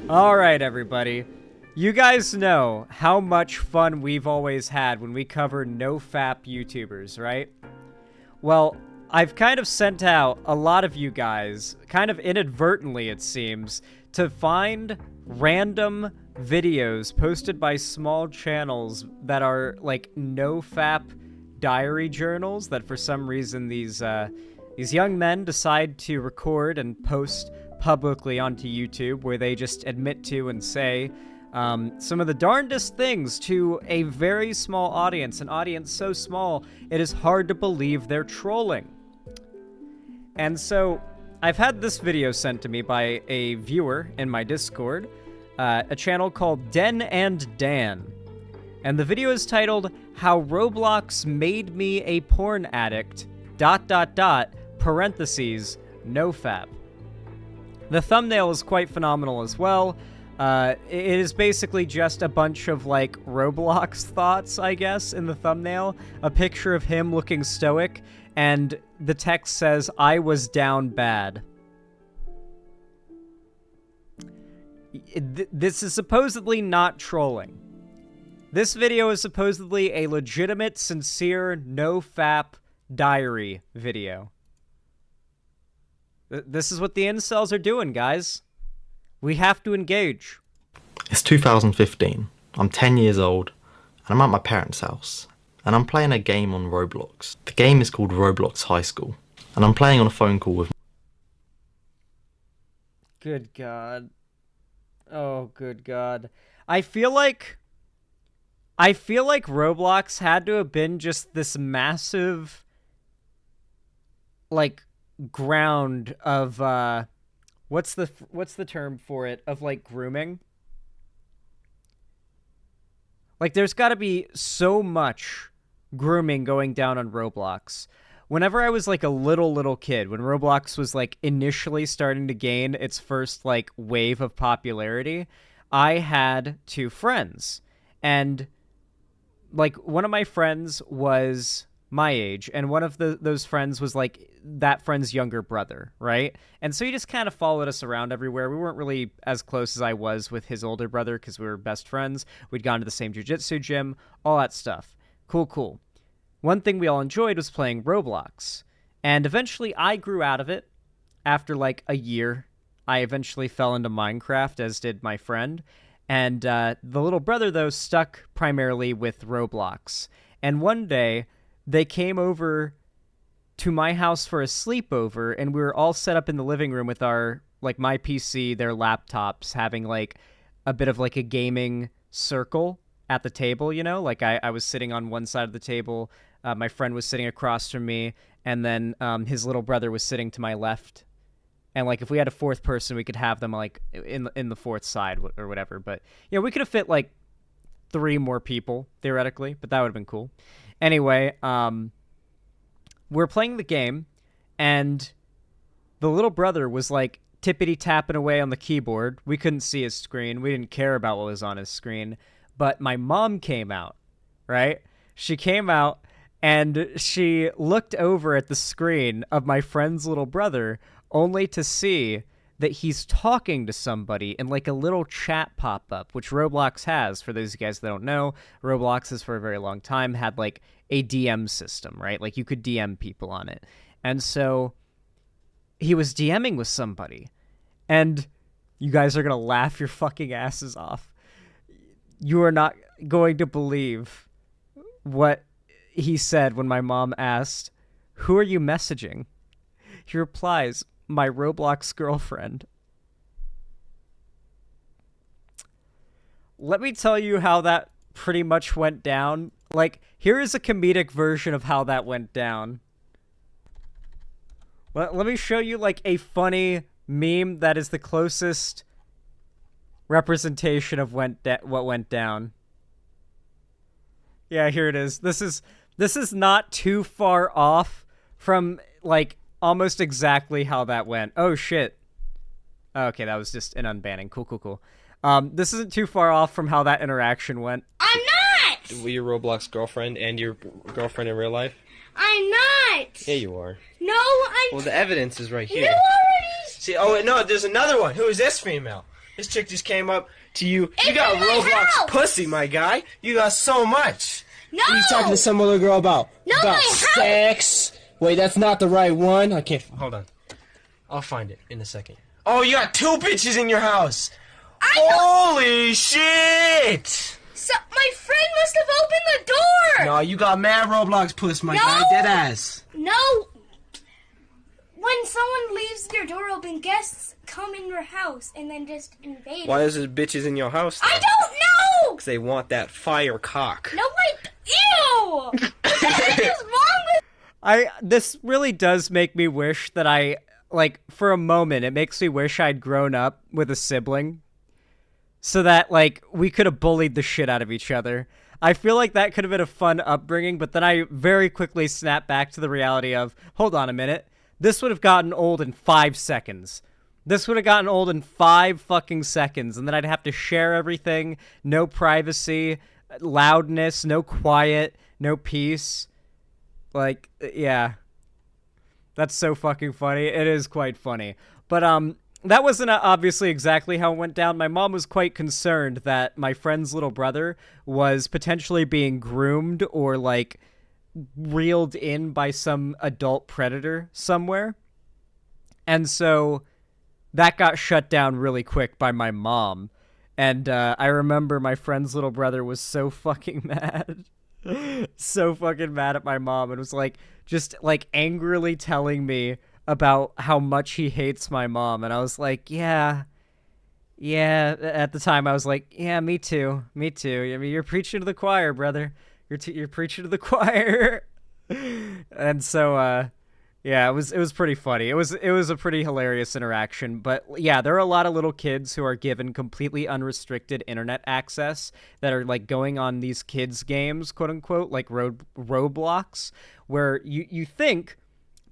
Alright, everybody. You guys know how much fun we've always had when we cover NoFap YouTubers, right? Well, I've kind of sent out a lot of you guys, kind of inadvertently it seems, to find random videos posted by small channels that are like NoFap diary journals that for some reason these young men decide to record and post publicly onto YouTube, where they just admit to and say some of the darndest things to a very small audience, an audience so small it is hard to believe they're trolling. And so I've had this video sent to me by a viewer in my Discord, a channel called Den and Dan. And the video is titled, How Roblox Made Me a Porn Addict, ... parentheses, NoFap. The thumbnail is quite phenomenal as well. It is basically just a bunch of, like, Roblox thoughts, I guess, in the thumbnail. A picture of him looking stoic, and the text says, I was down bad. This is supposedly not trolling. This video is supposedly a legitimate, sincere, NoFap diary video. This is what the incels are doing, guys. We have to engage. It's 2015. I'm 10 years old, and I'm at my parents' house, and I'm playing a game on Roblox. The game is called Roblox High School, and I'm playing on a phone call with... Good God. Oh, good God. I feel like Roblox had to have been just this massive, like, ground of what's the term for it, of like grooming. Like, there's got to be so much grooming going down on Roblox. Whenever I was like a little kid, when Roblox was like initially starting to gain its first like wave of popularity, I had two friends, and like one of my friends was my age, and one of those friends was like that friend's younger brother, right? And so he just kind of followed us around everywhere. We weren't really as close as I was with his older brother because we were best friends. We'd gone to the same jiu-jitsu gym, all that stuff. Cool. One thing we all enjoyed was playing Roblox, and eventually I grew out of it. After like a year, I eventually fell into Minecraft, as did my friend, and the little brother, though, stuck primarily with Roblox. And one day, they came over to my house for a sleepover, and we were all set up in the living room with our, like, my PC, their laptops, having, like, a bit of, like, a gaming circle at the table, you know? Like, I was sitting on one side of the table, my friend was sitting across from me, and then his little brother was sitting to my left. And, like, if we had a fourth person, we could have them, like, in the fourth side or whatever. But, you know, we could have fit, like, 3 more people, theoretically, but that would have been cool. Anyway, we're playing the game, and the little brother was, like, tippity-tapping away on the keyboard. We couldn't see his screen. We didn't care about what was on his screen. But my mom came out, right? She came out, and she looked over at the screen of my friend's little brother, only to see that he's talking to somebody in like a little chat pop-up, which Roblox has. For those of you guys that don't know, Roblox has for a very long time had like a DM system, right? Like you could DM people on it. And so he was DMing with somebody, and you guys are going to laugh your fucking asses off. You are not going to believe what he said when my mom asked, "Who are you messaging?" He replies, "My Roblox girlfriend." Let me tell you how that pretty much went down. Like, here is a comedic version of how that went down. Let me show you, like, a funny meme that is the closest representation of what went down. Yeah, here it is. This is not too far off from, like, almost exactly how that went. Oh, shit. Okay, that was just an unbanning. Cool. This isn't too far off from how that interaction went. I'm not! Were your Roblox girlfriend and your girlfriend in real life? I'm not! Yeah, you are. No, I'm... Well, the evidence is right here. You already... See, oh, wait, no, there's another one. Who is this female? This chick just came up to you. It's You got in my Roblox house. pussy, my guy. You got so much. No! What are you talking to some other girl about? No, about my house. sex. Wait, that's not the right one. I can't. Hold on. I'll find it in a second. Oh, you got 2 bitches in your house. Holy shit! So, my friend must have opened the door! No, you got mad Roblox puss, my No. guy. Dead ass. No! When someone leaves their door open, guests come in your house and then just invade. Why is there bitches in your house? I don't know! 'Cause they want that fire cock. No, ew! What is wrong with This really does make me wish that for a moment, it makes me wish I'd grown up with a sibling so that, we could have bullied the shit out of each other. I feel like that could have been a fun upbringing, but then I very quickly snapped back to the reality of, hold on a minute, this would have gotten old in 5 seconds. This would have gotten old in 5 fucking seconds, and then I'd have to share everything, no privacy, loudness, no quiet, no peace. Yeah. That's so fucking funny. It is quite funny. But, that wasn't obviously exactly how it went down. My mom was quite concerned that my friend's little brother was potentially being groomed or, reeled in by some adult predator somewhere. And so that got shut down really quick by my mom. And I remember my friend's little brother was so fucking mad. So fucking mad at my mom and was just angrily telling me about how much he hates my mom. And I was like, yeah, at the time I was like, yeah, me too. I mean, you're preaching to the choir, brother. You're preaching to the choir. And so, yeah, it was pretty funny. It was a pretty hilarious interaction. But yeah, there are a lot of little kids who are given completely unrestricted internet access that are going on these kids games, quote unquote, like Roblox, where you think,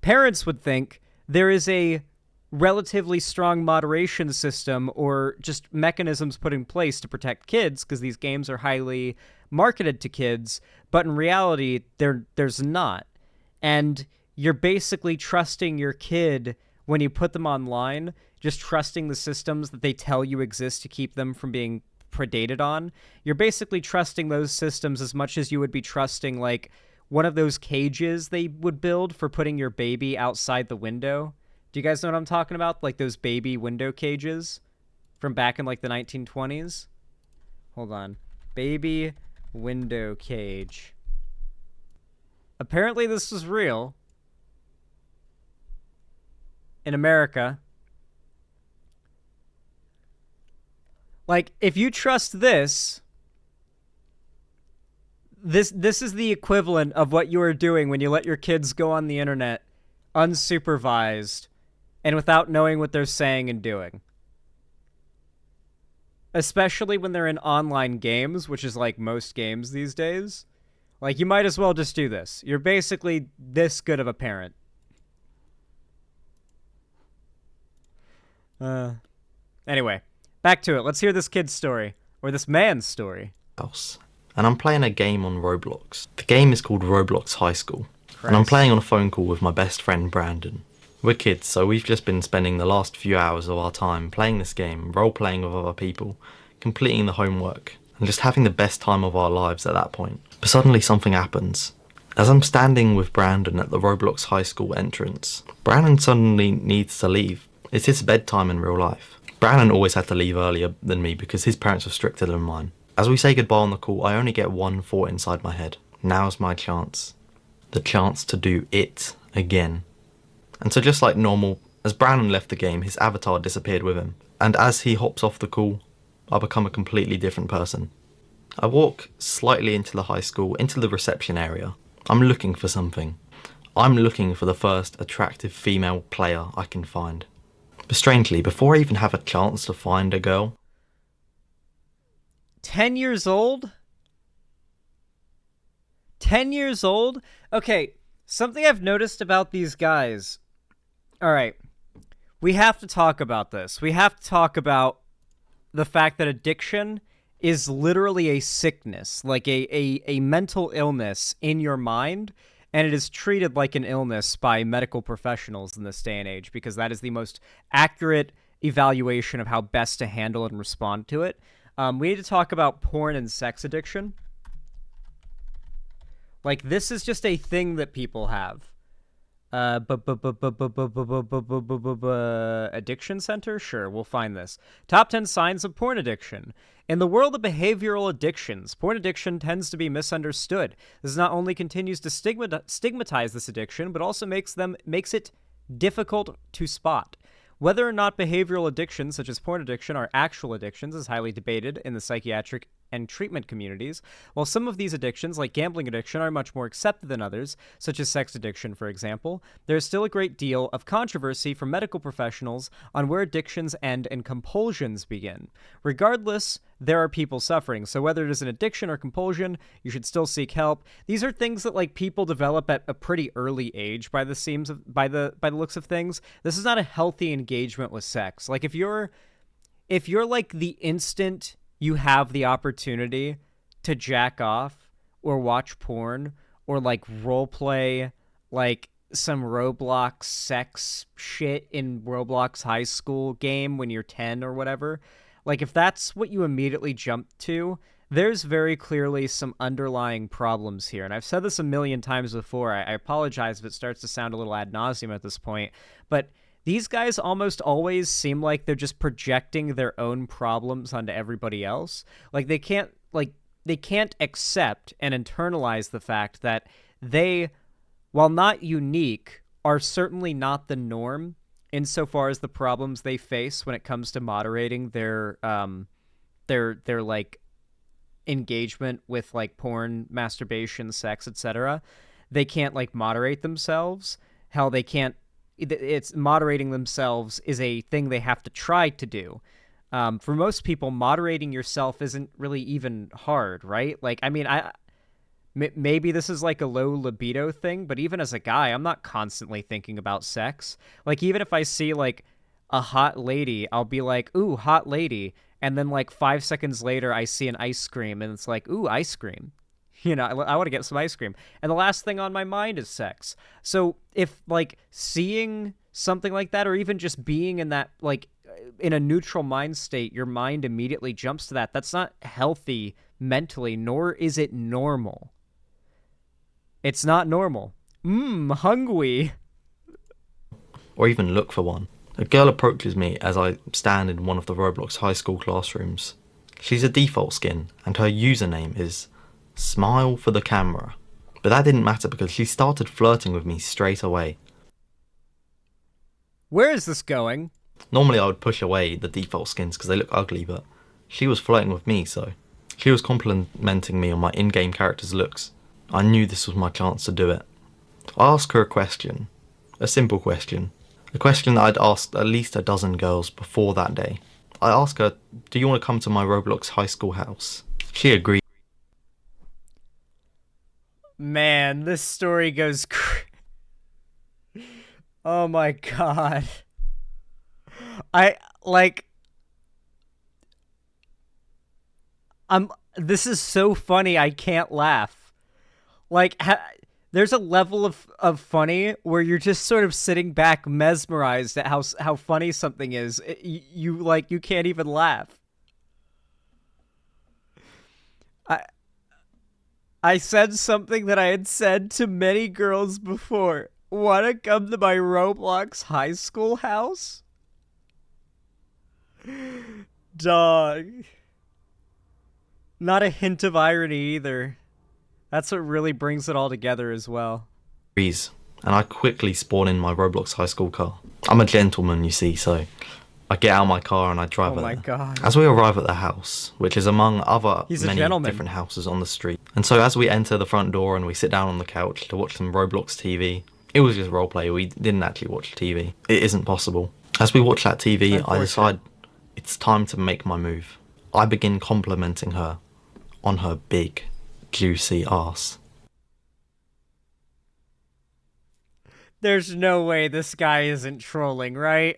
parents would think, there is a relatively strong moderation system or just mechanisms put in place to protect kids because these games are highly marketed to kids, but in reality, there's not. And you're basically trusting your kid when you put them online, just trusting the systems that they tell you exist to keep them from being predated on. You're basically trusting those systems as much as you would be trusting, one of those cages they would build for putting your baby outside the window. Do you guys know what I'm talking about? Those baby window cages from back in, the 1920s? Hold on. Baby window cage. Apparently this was real. In America. If you trust this is the equivalent of what you are doing when you let your kids go on the internet unsupervised and without knowing what they're saying and doing. Especially when they're in online games, which is most games these days. You might as well just do this. You're basically this good of a parent. Anyway, back to it. Let's hear this kid's story. Or this man's story. House. And I'm playing a game on Roblox. The game is called Roblox High School. Christ. And I'm playing on a phone call with my best friend Brandon. We're kids, so we've just been spending the last few hours of our time playing this game, role-playing with other people, completing the homework, and just having the best time of our lives at that point. But suddenly something happens. As I'm standing with Brandon at the Roblox High School entrance, Brandon suddenly needs to leave. It's his bedtime in real life. Brandon always had to leave earlier than me because his parents were stricter than mine. As we say goodbye on the call, I only get one thought inside my head. Now's my chance. The chance to do it again. And so just like normal, as Brandon left the game, his avatar disappeared with him. And as he hops off the call, I become a completely different person. I walk slightly into the high school, into the reception area. I'm looking for something. I'm looking for the first attractive female player I can find. But strangely, before I even have a chance to find a girl... 10 years old? 10 years old? Okay, something I've noticed about these guys. Alright, we have to talk about this. We have to talk about the fact that addiction is literally a sickness, like a mental illness in your mind, and it is treated like an illness by medical professionals in this day and age, because that is the most accurate evaluation of how best to handle and respond to it. We need to talk about porn and sex addiction. Like, this is just a thing that people have. Addiction Center? Sure, we'll find this. Top 10 signs of porn addiction. In the world of behavioral addictions, porn addiction tends to be misunderstood. This not only continues to stigmatize this addiction, but also makes it difficult to spot. Whether or not behavioral addictions, such as porn addiction, are actual addictions is highly debated in the psychiatric and treatment communities, while some of these addictions, like gambling addiction, are much more accepted than others, such as sex addiction, for example. There is still a great deal of controversy from medical professionals on where addictions end and compulsions begin. Regardless, there are people suffering, so whether it is an addiction or compulsion, you should still seek help. These are things that, like, people develop at a pretty early age by the looks of things. This is not a healthy engagement with sex. Like, if you're like, the instant you have the opportunity to jack off or watch porn or, like, role play, like, some Roblox sex shit in Roblox high school game when you're 10 or whatever, like, if that's what you immediately jump to, there's very clearly some underlying problems here. And I've said this a million times before. I apologize if it starts to sound a little ad nauseum at this point, but these guys almost always seem like they're just projecting their own problems onto everybody else. Like, they can't accept and internalize the fact that they, while not unique, are certainly not the norm insofar as the problems they face when it comes to moderating their like engagement with, like, porn, masturbation, sex, etc. They can't, like, moderate themselves. Hell, they can't. It's moderating themselves is a thing they have to try to do. For most people, moderating yourself isn't really even hard, right? Like, I mean, maybe this is like a low libido thing, but even as a guy, I'm not constantly thinking about sex. Like, even if I see, like, a hot lady, I'll be like, ooh, hot lady. And then, like, 5 seconds later, I see an ice cream, and it's like, ooh, ice cream. You know, I want to get some ice cream. And the last thing on my mind is sex. So if, like, seeing something like that, or even just being in that, like, in a neutral mind state, your mind immediately jumps to that. That's not healthy mentally, nor is it normal. It's not normal. Hungry. Or even look for one. A girl approaches me as I stand in one of the Roblox high school classrooms. She's a default skin, and her username is Smile for the Camera. But that didn't matter because she started flirting with me straight away. Where is this going? Normally I would push away the default skins because they look ugly, but she was flirting with me, so she was complimenting me on my in-game character's looks. I knew this was my chance to do it. I asked her a question. A simple question. A question that I'd asked at least a dozen girls before that day. I asked her, do you want to come to my Roblox high school house? She agreed. Man, this story goes oh my god. This is so funny, I can't laugh. Like, there's a level of funny where you're just sort of sitting back mesmerized at how funny something is. You can't even laugh. I said something that I had said to many girls before. Wanna come to my Roblox high school house? Dog. Not a hint of irony either. That's what really brings it all together as well. And I quickly spawn in my Roblox high school car. I'm a gentleman, you see, so I get out of my car and I drive Oh her my there. god. As we arrive at the house, which is among other He's a many gentleman. different houses on the street. And so as we enter the front door and we sit down on the couch to watch some Roblox TV, it was just roleplay, we didn't actually watch TV. It isn't possible. As we watch that TV, I decide it's time to make my move. I begin complimenting her on her big, juicy ass. There's no way this guy isn't trolling, right?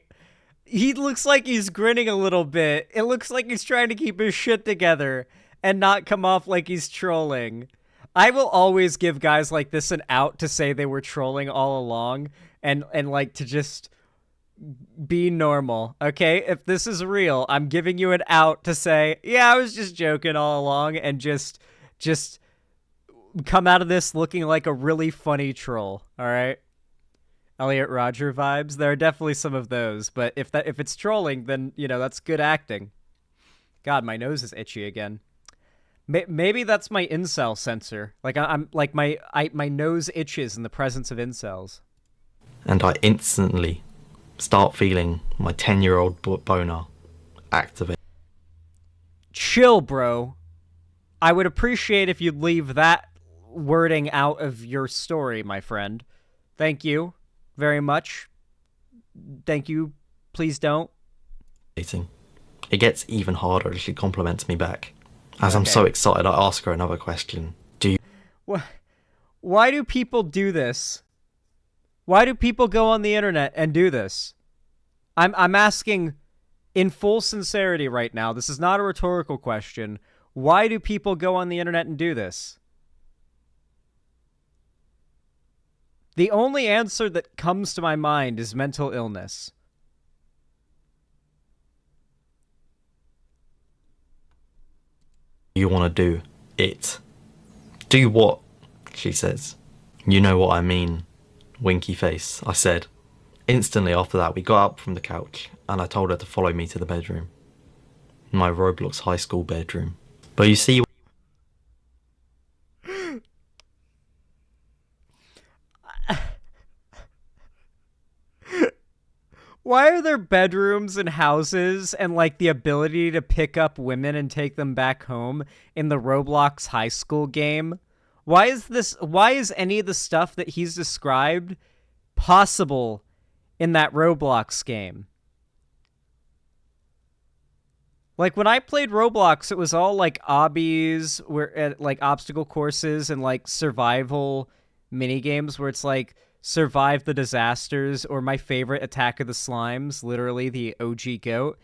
He looks like he's grinning a little bit. It looks like he's trying to keep his shit together and not come off like he's trolling. I will always give guys like this an out to say they were trolling all along and like to just be normal, okay? If this is real, I'm giving you an out to say, yeah, I was just joking all along, and just come out of this looking like a really funny troll, all right? Elliot Rodger vibes. There are definitely some of those, but if it's trolling, then, you know, that's good acting. God, my nose is itchy again. Maybe that's my incel sensor. Like I'm like my nose itches in the presence of incels. And I instantly start feeling my 10-year-old boner activate. Chill, bro. I would appreciate if you'd leave that wording out of your story, my friend. Thank you very much. Thank you. Please don't. It gets even harder as she compliments me back. As I'm Okay. so excited, I ask her another question. Do you Why do people do this? Why do people go on the internet and do this? I'm asking in full sincerity right now. This is not a rhetorical question. Why do people go on the internet and do this? The only answer that comes to my mind is mental illness. you want to do it? Do what? She says. You know what I mean. Winky face, I said. Instantly after that, we got up from the couch and I told her to follow me to the bedroom. My Roblox high school bedroom. But you see, Why are there bedrooms and houses and like the ability to pick up women and take them back home in the Roblox high school game? Why is any of the stuff that he's described possible in that Roblox game? Like when I played Roblox, it was all like obbies, like obstacle courses and like survival mini games where it's like survive the disasters, or my favorite, Attack of the Slimes, literally the OG GOAT.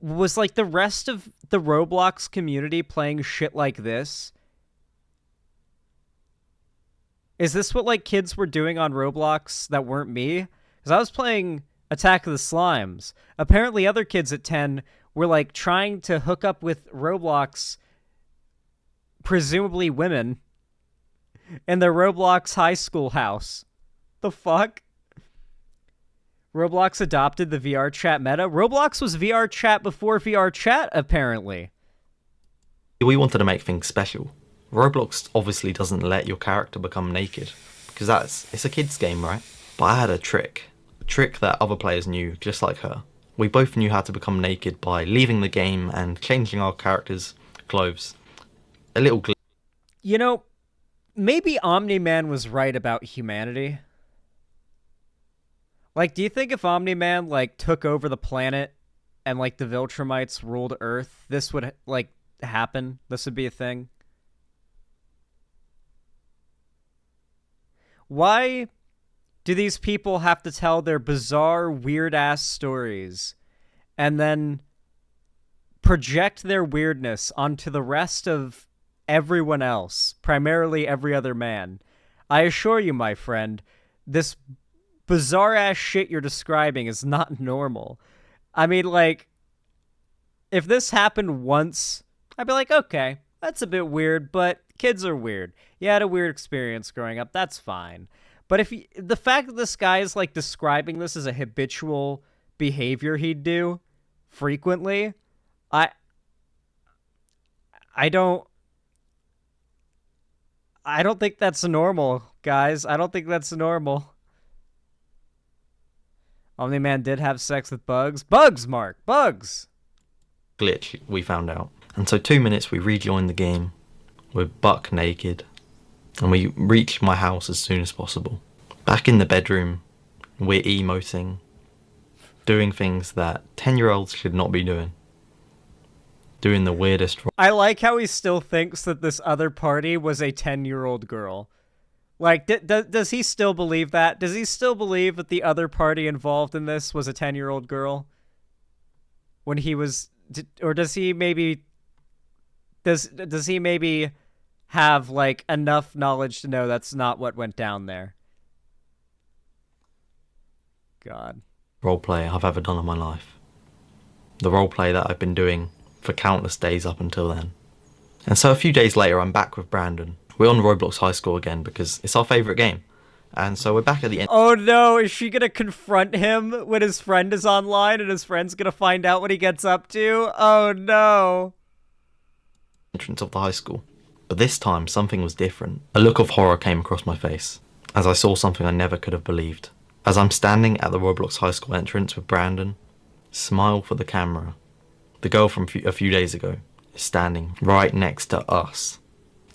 Was like the rest of the Roblox community playing shit like this? Is this what like kids were doing on Roblox that weren't me? Because I was playing Attack of the Slimes. Apparently other kids at 10 were like trying to hook up with Roblox, presumably women, in their Roblox high school house. The fuck? Roblox adopted the VR chat meta? Roblox was VR chat before VR chat, apparently. we wanted to make things special. Roblox obviously doesn't let your character become naked, because it's a kid's game, right? But I had a trick that other players knew, just like her. We both knew how to become naked by leaving the game and changing our characters' clothes. A little You know, maybe Omni-Man was right about humanity. Like, do you think if Omni-Man, like, took over the planet and, like, the Viltrumites ruled Earth, this would, like, happen? This would be a thing? Why do these people have to tell their bizarre, weird-ass stories and then project their weirdness onto the rest of everyone else, primarily every other man? I assure you, my friend, this bizarre-ass shit you're describing is not normal. I mean, like, if this happened once, I'd be like, okay, that's a bit weird, but kids are weird. You had a weird experience growing up, that's fine. But the fact that this guy is, like, describing this as a habitual behavior he'd do frequently, I don't think that's normal, guys. I don't think that's normal. Omni-Man did have sex with bugs. Bugs, Mark! Bugs! glitch, we found out. And so 2 minutes we rejoined the game. We're buck naked. And we reach my house as soon as possible. Back in the bedroom, we're emoting. Doing things that 10-year-olds should not be doing. Doing the weirdest... I like how he still thinks that this other party was a 10-year-old girl. Like, does he still believe that? Does he still believe that the other party involved in this was a 10-year-old girl? When he was... Or does he maybe... Does he maybe have, like, enough knowledge to know that's not what went down there? God. roleplay I've ever done in my life. The roleplay that I've been doing for countless days up until then. And so a few days later, I'm back with Brandon. We're on Roblox High School again because it's our favourite game. And so we're back at the end. Oh no, is she gonna confront him when his friend is online and his friend's gonna find out what he gets up to? Oh no. Entrance of the high school. But this time, something was different. A look of horror came across my face as I saw something I never could have believed. As I'm standing at the Roblox High School entrance with Brandon, smile for the camera, the girl from a few days ago is standing right next to us.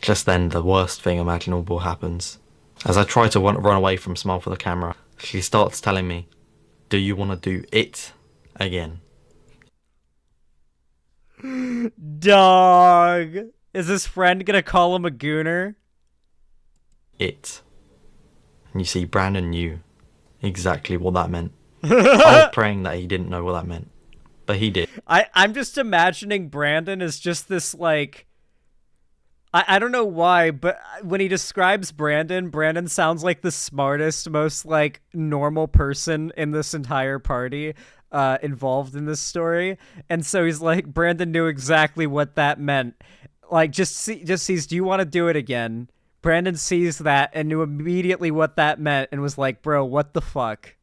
Just then, the worst thing imaginable happens. As I try to run away from smile for the camera, she starts telling me, "Do you want to do it again?" Dog. Is his friend gonna call him a gooner? It. And you see, Brandon knew exactly what that meant. I was praying that he didn't know what that meant, but he did. I'm just imagining Brandon as just this, like... I don't know why, but when he describes Brandon sounds like the smartest, most, like, normal person in this entire party involved in this story. And so he's like, Brandon knew exactly what that meant. Like, just sees, do you want to do it again? Brandon sees that and knew immediately what that meant and was like, bro, what the fuck?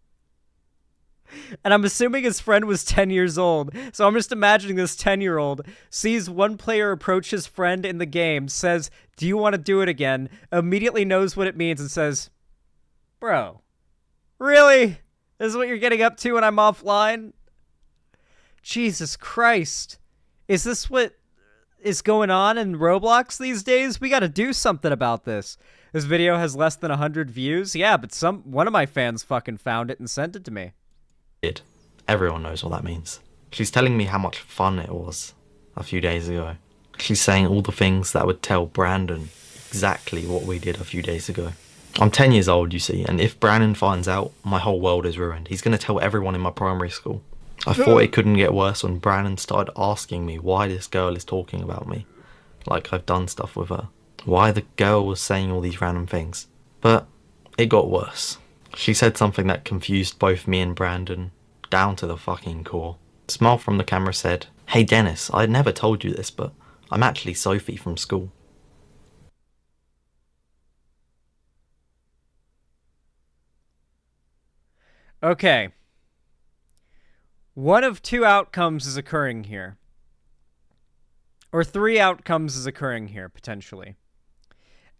And I'm assuming his friend was 10 years old. So I'm just imagining this 10-year-old sees one player approach his friend in the game, says, do you want to do it again? Immediately knows what it means and says, bro, really? This is what you're getting up to when I'm offline? Jesus Christ. Is this what is going on in Roblox these days? We got to do something about this. This video has less than 100 views. Yeah, but one of my fans fucking found it and sent it to me. Everyone knows what that means. She's telling me how much fun it was a few days ago. She's saying all the things that would tell Brandon exactly what we did a few days ago. I'm 10 years old, you see, and if Brandon finds out, my whole world is ruined. He's going to tell everyone in my primary school. I thought it couldn't get worse when Brandon started asking me why this girl is talking about me. Like I've done stuff with her. Why the girl was saying all these random things. But it got worse. She said something that confused both me and Brandon down to the fucking core. Smile from the camera said, "Hey Dennis, I never told you this, but I'm actually Sophie from school." Okay. One of two outcomes is occurring here. Or three outcomes is occurring here, potentially.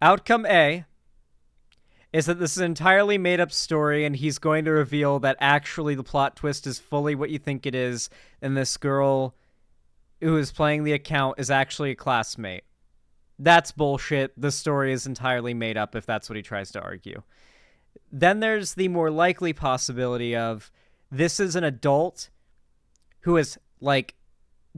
Outcome A is that this is an entirely made-up story and he's going to reveal that actually the plot twist is fully what you think it is, and this girl who is playing the account is actually a classmate. That's bullshit. The story is entirely made up if that's what he tries to argue. Then there's the more likely possibility of this is an adult who has, like,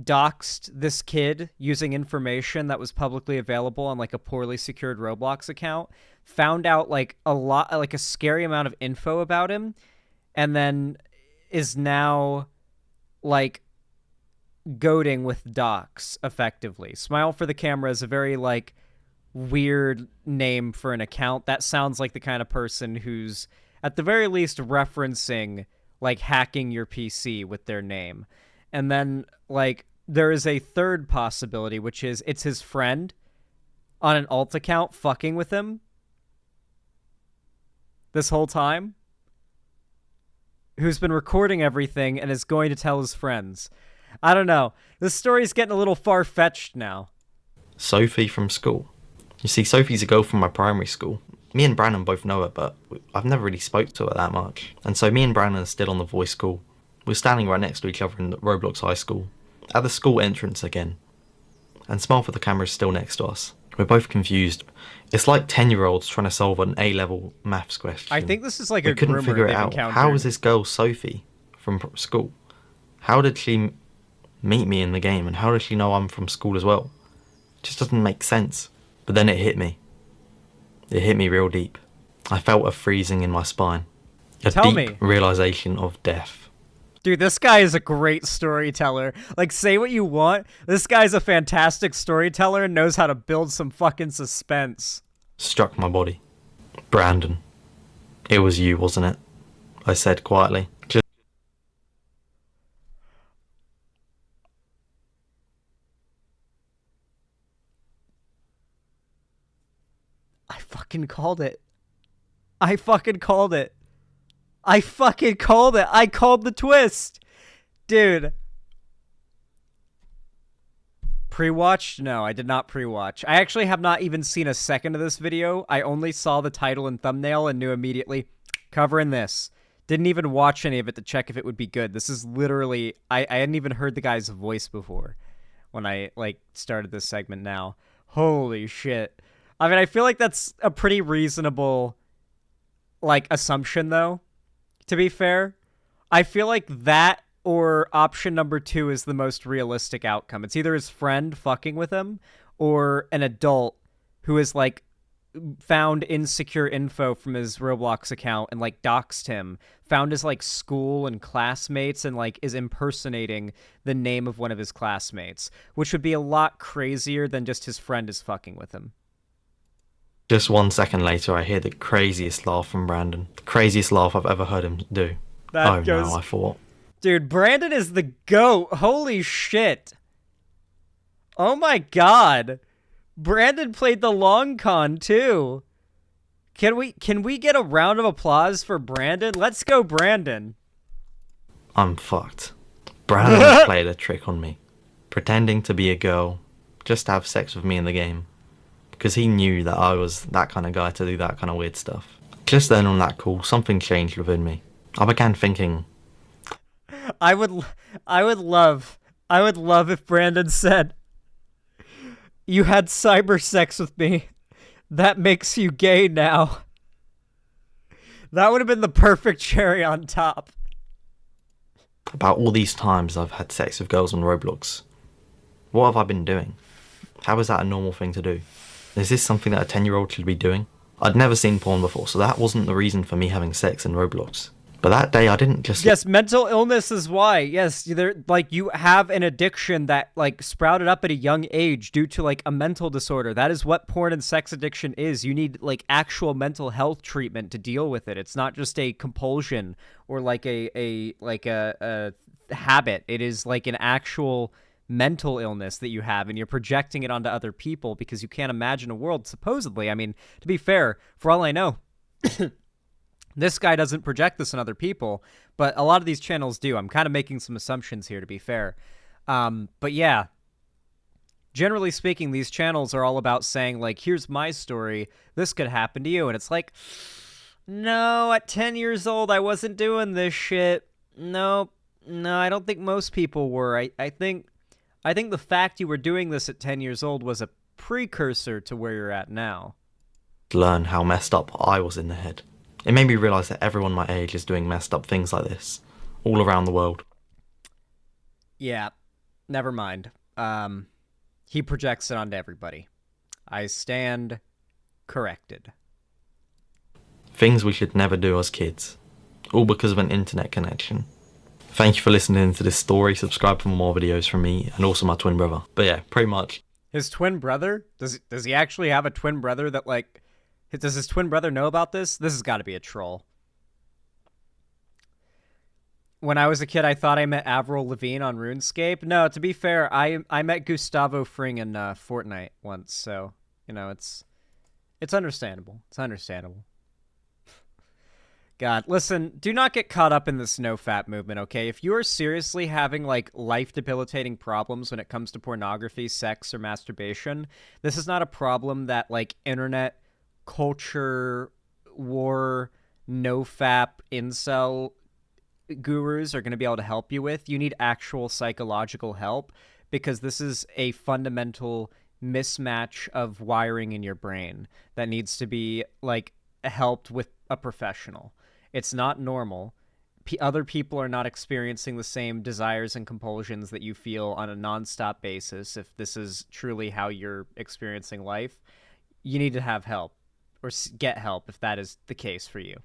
doxed this kid using information that was publicly available on, like, a poorly secured Roblox account, found out, like, a scary amount of info about him, and then is now, like, goading with dox, effectively. Smile for the Camera is a very, like, weird name for an account. That sounds like the kind of person who's, at the very least, referencing, like, hacking your PC with their name. And then, like, there is a third possibility, which is it's his friend on an alt account fucking with him this whole time, who's been recording everything and is going to tell his friends. I don't know. This story's getting a little far-fetched now. Sophie from school. You see, Sophie's a girl from my primary school. Me and Brandon both know her, but I've never really spoke to her that much. And so me and Brandon are still on the voice call. We're standing right next to each other in the Roblox High School, at the school entrance again. And Smile for the Camera is still next to us. We're both confused. It's like 10-year-olds trying to solve an A-level maths question. I think this is like we a couldn't groomer figure it they've out. encountered. How is this girl Sophie from school? How did she meet me in the game, and how does she know I'm from school as well? It just doesn't make sense. But then it hit me. It hit me real deep. I felt a freezing in my spine. A deep realization of death. Dude, this guy is a great storyteller. Like, say what you want. This guy's a fantastic storyteller and knows how to build some fucking suspense. Struck my body. Brandon. It was you, wasn't it? I said quietly. fucking called it. I fucking called it. I fucking called it. I called the twist. Dude. Pre-watched? No, I did not pre-watch. I actually have not even seen a second of this video. I only saw the title and thumbnail and knew immediately, covering this. Didn't even watch any of it to check if it would be good. This is literally... I hadn't even heard the guy's voice before when I, like, started this segment now. Holy shit. I mean, I feel like that's a pretty reasonable, like, assumption, though, to be fair. I feel like that or option number 2 is the most realistic outcome. It's either his friend fucking with him or an adult who is, like, found insecure info from his Roblox account and, like, doxed him, found his, like, school and classmates and, like, is impersonating the name of one of his classmates, which would be a lot crazier than just his friend is fucking with him. Just 1 second later, I hear the craziest laugh from Brandon. The craziest laugh I've ever heard him do. That goes... no, I thought. Dude, Brandon is the GOAT. Holy shit. Oh my god. Brandon played the long con, too. Can we get a round of applause for Brandon? Let's go, Brandon. I'm fucked. Brandon played a trick on me. Pretending to be a girl, just to have sex with me in the game. Because he knew that I was that kind of guy to do that kind of weird stuff. Just then on that call, something changed within me. I began thinking... I would love if Brandon said, "You had cyber sex with me. That makes you gay now." That would have been the perfect cherry on top. About all these times I've had sex with girls on Roblox. What have I been doing? How is that a normal thing to do? Is this something that a 10-year-old should be doing? I'd never seen porn before, so that wasn't the reason for me having sex in Roblox. But that day, I didn't just... Yes, mental illness is why. Yes, like, you have an addiction that, like, sprouted up at a young age due to, like, a mental disorder. That is what porn and sex addiction is. You need, like, actual mental health treatment to deal with it. It's not just a compulsion or, like, a habit. It is, like, an actual mental illness that you have, and you're projecting it onto other people because you can't imagine a world, supposedly. I mean, to be fair, for all I know... This guy doesn't project this on other people, but a lot of these channels do. I'm kind of making some assumptions here, to be fair. But yeah, generally speaking, these channels are all about saying, like, here's my story. This could happen to you. And it's like, no, at 10 years old, I wasn't doing this shit. No, I don't think most people were. I think the fact you were doing this at 10 years old was a precursor to where you're at now. Learn how messed up I was in the head. It made me realise that everyone my age is doing messed up things like this, all around the world. Yeah, never mind. He projects it onto everybody. I stand corrected. Things we should never do as kids, all because of an internet connection. Thank you for listening to this story. Subscribe for more videos from me and also my twin brother. But yeah, pretty much. His twin brother? Does he actually have a twin brother that, like... Does his twin brother know about this? This has got to be a troll. When I was a kid, I thought I met Avril Lavigne on RuneScape. No, to be fair, I met Gustavo Fring in Fortnite once, so, you know, it's understandable. It's understandable. God, listen, do not get caught up in this NoFap movement, okay? If you are seriously having, like, life-debilitating problems when it comes to pornography, sex, or masturbation, this is not a problem that, like, internet... culture war NoFap incel gurus are going to be able to help you with. You need actual psychological help because this is a fundamental mismatch of wiring in your brain that needs to be, like, helped with a professional. It's not normal. Other people are not experiencing the same desires and compulsions that you feel on a nonstop basis. If this is truly how you're experiencing life, you need to have help. Or get help if that is the case for you.